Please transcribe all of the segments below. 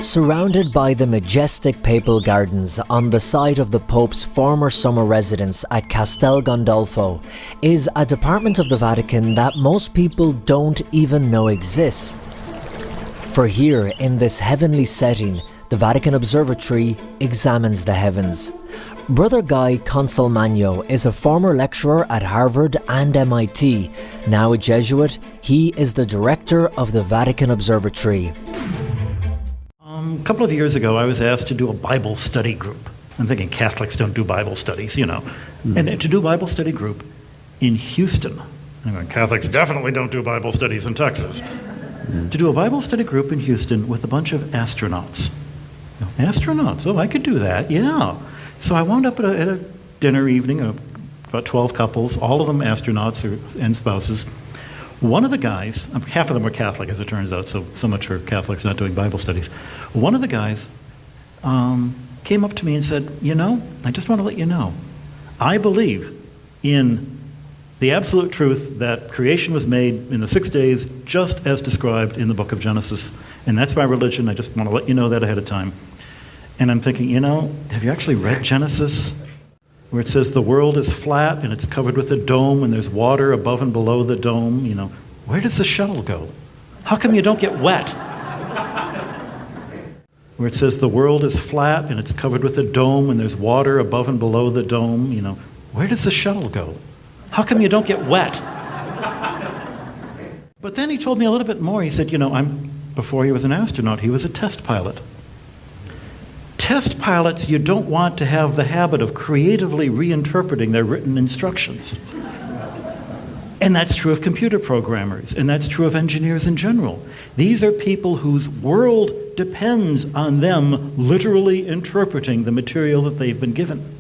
Surrounded by the majestic papal gardens on the site of the Pope's former summer residence at Castel Gandolfo is a department of the Vatican that most people don't even know exists. For here, in this heavenly setting, the Vatican Observatory examines the heavens. Brother Guy Consolmagno is a former lecturer at Harvard and MIT. Now a Jesuit, he is the director of the Vatican Observatory. A couple of years ago, I was asked to do a Bible study group. I'm thinking Catholics don't do Bible studies, you know. And to do a Bible study group in Houston. I'm going, Catholics definitely don't do Bible studies in Texas. To do a Bible study group in Houston with a bunch of astronauts. Astronauts, oh, I could do that, yeah. So I wound up at a dinner evening of about 12 couples, all of them astronauts and spouses. One of the guys, half of them were Catholic as it turns out, so much for Catholics not doing Bible studies. One of the guys came up to me and said, you know, I just want to let you know, I believe in the absolute truth that creation was made in the 6 days just as described in the book of Genesis. And that's my religion, I just want to let you know that ahead of time. And I'm thinking, you know, have you actually read Genesis? Where it says the world is flat and it's covered with a dome and there's water above and below the dome, you know. Where does the shuttle go? How come you don't get wet? Where it says the world is flat and it's covered with a dome and there's water above and below the dome, you know. Where does the shuttle go? How come you don't get wet? But then he told me a little bit more. He said, you know, before he was an astronaut, he was a test pilot. Test pilots, you don't want to have the habit of creatively reinterpreting their written instructions. And that's true of computer programmers, and that's true of engineers in general. These are people whose world depends on them literally interpreting the material that they've been given.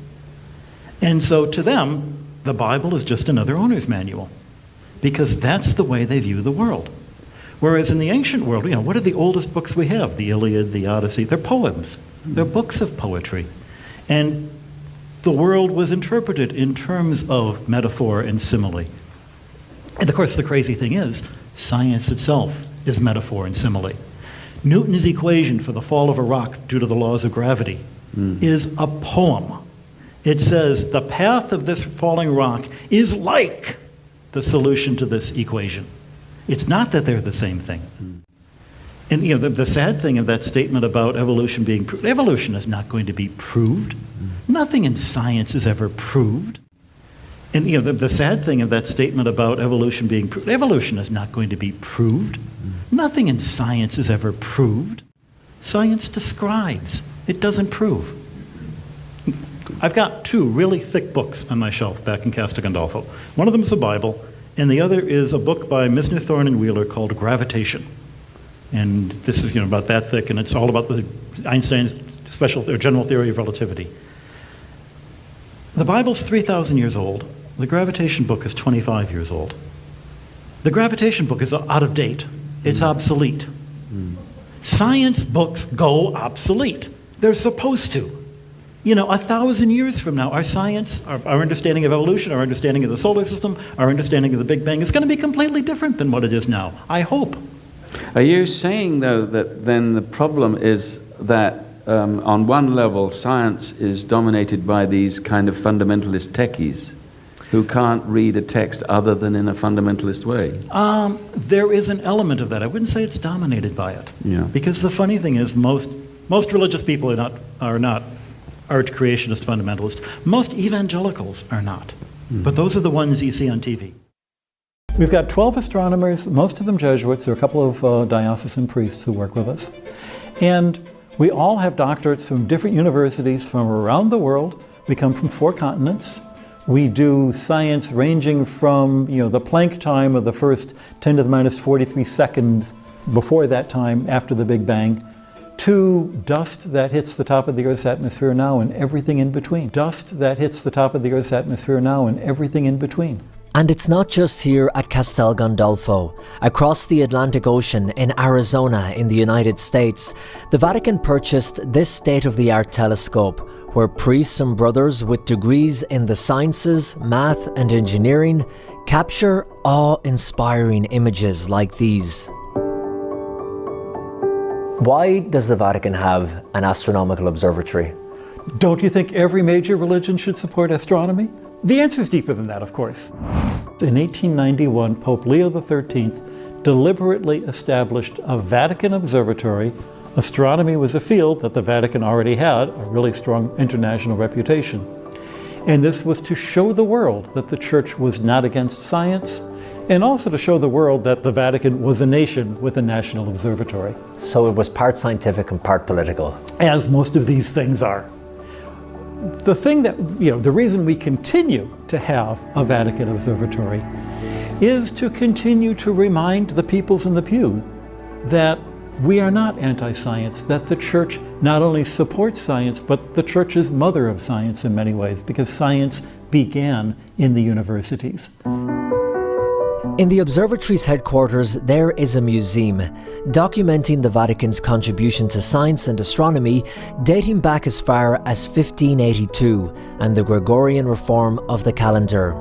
And so to them, the Bible is just another owner's manual, because that's the way they view the world. Whereas in the ancient world, you know, what are the oldest books we have? The Iliad, the Odyssey, they're poems. They're books of poetry. And the world was interpreted in terms of metaphor and simile. And of course, the crazy thing is, science itself is metaphor and simile. Newton's equation for the fall of a rock due to the laws of gravity is a poem. It says the path of this falling rock is like the solution to this equation. It's not that they're the same thing. And you know, the sad thing of that statement about evolution being proved, evolution is not going to be proved. Nothing in science is ever proved. And you know, the sad thing of that statement about evolution being proved, evolution is not going to be proved. Nothing in science is ever proved. Science describes, it doesn't prove. I've got two really thick books on my shelf back in Castel Gandolfo. One of them is the Bible, and the other is a book by Misner, Thorne, and Wheeler called Gravitation. And this is, you know, about that thick, and it's all about Einstein's general theory of relativity. The Bible's 3,000 years old. The gravitation book is 25 years old. The gravitation book is out of date. It's obsolete. Science books go obsolete. They're supposed to. You know, 1,000 years from now, our science, our understanding of evolution, our understanding of the solar system, our understanding of the Big Bang is going to be completely different than what it is now. I hope. Are you saying, though, that then the problem is that on one level, science is dominated by these kind of fundamentalist techies who can't read a text other than in a fundamentalist way? There is an element of that. I wouldn't say it's dominated by it. Yeah. Because the funny thing is most religious people are not arch creationist fundamentalists. Most evangelicals are not. But those are the ones you see on TV. We've got 12 astronomers, most of them Jesuits. There are a couple of diocesan priests who work with us. And we all have doctorates from different universities from around the world. We come from 4 continents. We do science ranging from, you know, the Planck time of the first 10 to the minus 43 seconds before that time, after the Big Bang, to dust that hits the top of the Earth's atmosphere now and everything in between. Dust that hits the top of the Earth's atmosphere now and everything in between. And it's not just here at Castel Gandolfo. Across the Atlantic Ocean in Arizona in the United States, the Vatican purchased this state-of-the-art telescope where priests and brothers with degrees in the sciences, math and engineering capture awe-inspiring images like these. Why does the Vatican have an astronomical observatory? Don't you think every major religion should support astronomy? The answer is deeper than that, of course. In 1891, Pope Leo XIII deliberately established a Vatican observatory. Astronomy was a field that the Vatican already had a really strong international reputation. And this was to show the world that the Church was not against science, and also to show the world that the Vatican was a nation with a national observatory. So it was part scientific and part political. As most of these things are. The thing that, the reason we continue to have a Vatican observatory is to continue to remind the peoples in the pew that we are not anti-science, that the Church not only supports science, but the Church is mother of science in many ways, because science began in the universities. In the observatory's headquarters, there is a museum documenting the Vatican's contribution to science and astronomy dating back as far as 1582 and the Gregorian reform of the calendar.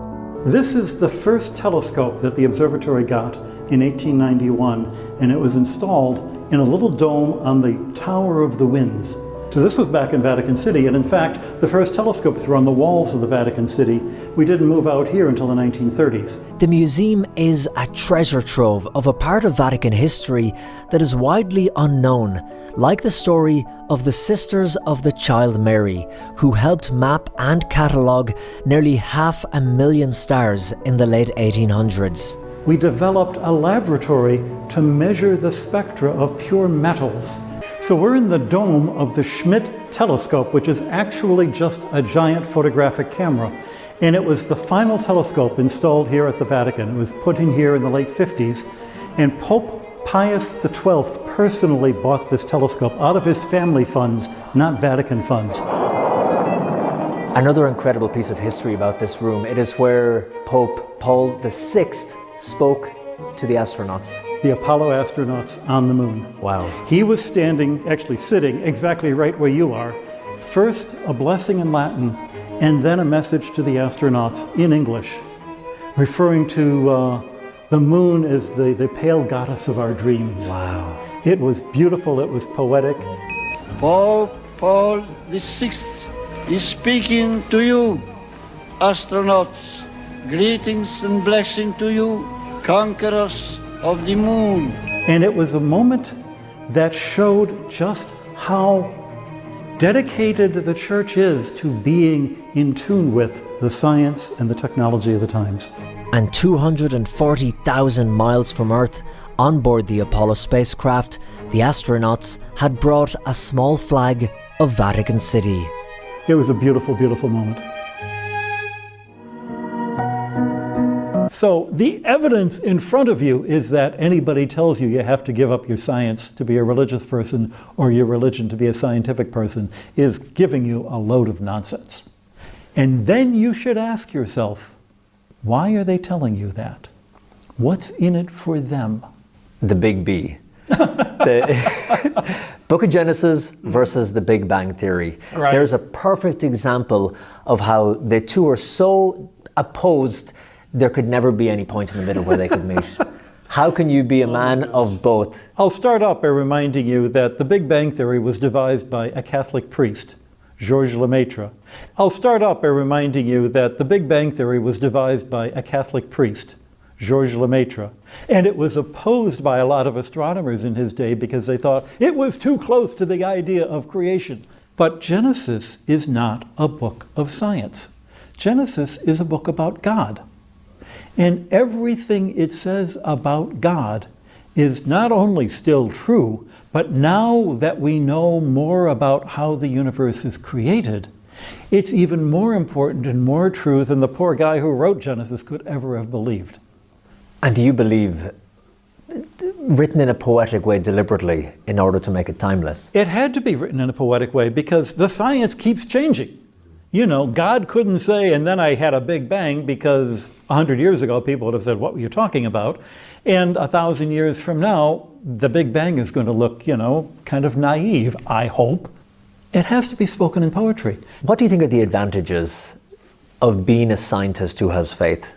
This is the first telescope that the observatory got in 1891, and it was installed in a little dome on the Tower of the Winds. So this was back in Vatican City, and in fact, the first telescopes were on the walls of the Vatican City. We didn't move out here until the 1930s. The museum is a treasure trove of a part of Vatican history that is widely unknown, like the story of the Sisters of the Child Mary, who helped map and catalogue nearly 500,000 stars in the late 1800s. We developed a laboratory to measure the spectra of pure metals. So we're in the dome of the Schmidt telescope, which is actually just a giant photographic camera. And it was the final telescope installed here at the Vatican. It was put in here in the late 50s. And Pope Pius XII personally bought this telescope out of his family funds, not Vatican funds. Another incredible piece of history about this room, it is where Pope Paul VI spoke to the astronauts. The Apollo astronauts on the moon. Wow. He was standing, actually sitting, exactly right where you are. First a blessing in Latin, and then a message to the astronauts in English, referring to the moon as the pale goddess of our dreams. Wow. It was beautiful, it was poetic. Pope Paul VI is speaking to you, astronauts. Greetings and blessing to you, conquerors of the moon. And it was a moment that showed just how dedicated the Church is to being in tune with the science and the technology of the times. And 240,000 miles from Earth, on board the Apollo spacecraft, the astronauts had brought a small flag of Vatican City. It was a beautiful, beautiful moment. So the evidence in front of you is that anybody tells you you have to give up your science to be a religious person or your religion to be a scientific person is giving you a load of nonsense. And then you should ask yourself, why are they telling you that? What's in it for them? The Big B. The Book of Genesis versus the Big Bang Theory. Right. There's a perfect example of how the two are so opposed there could never be any point in the middle where they could meet. How can you be a man of both? I'll start off by reminding you that the Big Bang Theory was devised by a Catholic priest, Georges Lemaitre. I'll start off by reminding you that the Big Bang Theory was devised by a Catholic priest, Georges Lemaitre. And it was opposed by a lot of astronomers in his day because they thought it was too close to the idea of creation. But Genesis is not a book of science. Genesis is a book about God. And everything it says about God is not only still true, but now that we know more about how the universe is created, it's even more important and more true than the poor guy who wrote Genesis could ever have believed. And do you believe, written in a poetic way deliberately in order to make it timeless? It had to be written in a poetic way because the science keeps changing. You know, God couldn't say, and then I had a big bang, because 100 years ago people would have said, what were you talking about? And 1,000 years from now, the Big Bang is going to look, kind of naive, I hope. It has to be spoken in poetry. What do you think are the advantages of being a scientist who has faith?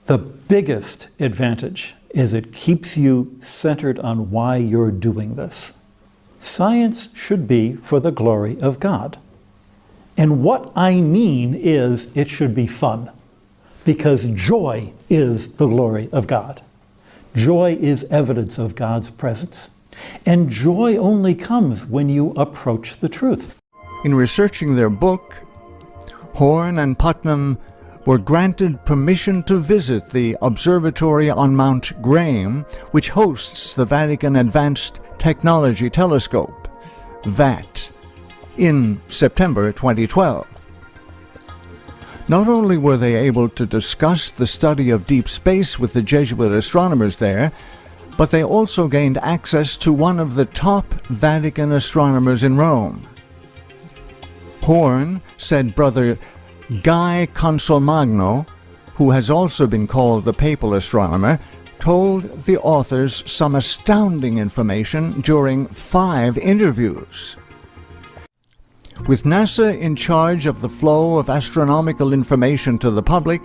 The biggest advantage is it keeps you centered on why you're doing this. Science should be for the glory of God. And what I mean is it should be fun, because joy is the glory of God. Joy is evidence of God's presence. And joy only comes when you approach the truth. In researching their book, Horn and Putnam were granted permission to visit the observatory on Mount Graham, which hosts the Vatican Advanced Technology Telescope, VAT, in September 2012. Not only were they able to discuss the study of deep space with the Jesuit astronomers there, but they also gained access to one of the top Vatican astronomers in Rome. Horn said Brother Guy Consolmagno, who has also been called the papal astronomer, told the authors some astounding information during 5 interviews. With NASA in charge of the flow of astronomical information to the public,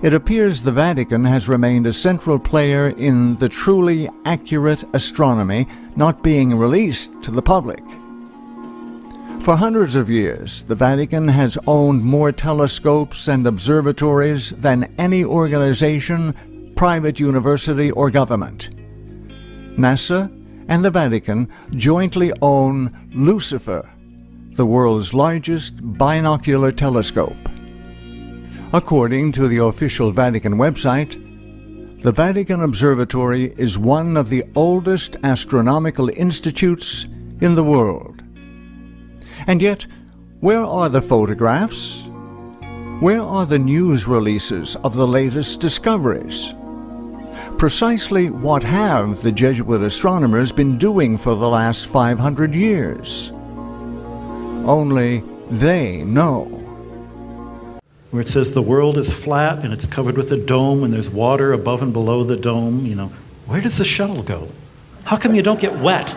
it appears the Vatican has remained a central player in the truly accurate astronomy not being released to the public. For hundreds of years, the Vatican has owned more telescopes and observatories than any organization, private university, or government. NASA and the Vatican jointly own Lucifer, the world's largest binocular telescope. According to the official Vatican website, the Vatican Observatory is one of the oldest astronomical institutes in the world. And yet, where are the photographs? Where are the news releases of the latest discoveries? Precisely what have the Jesuit astronomers been doing for the last 500 years? Only they know. Where it says the world is flat and it's covered with a dome and there's water above and below the dome, where does the shuttle go? How come you don't get wet?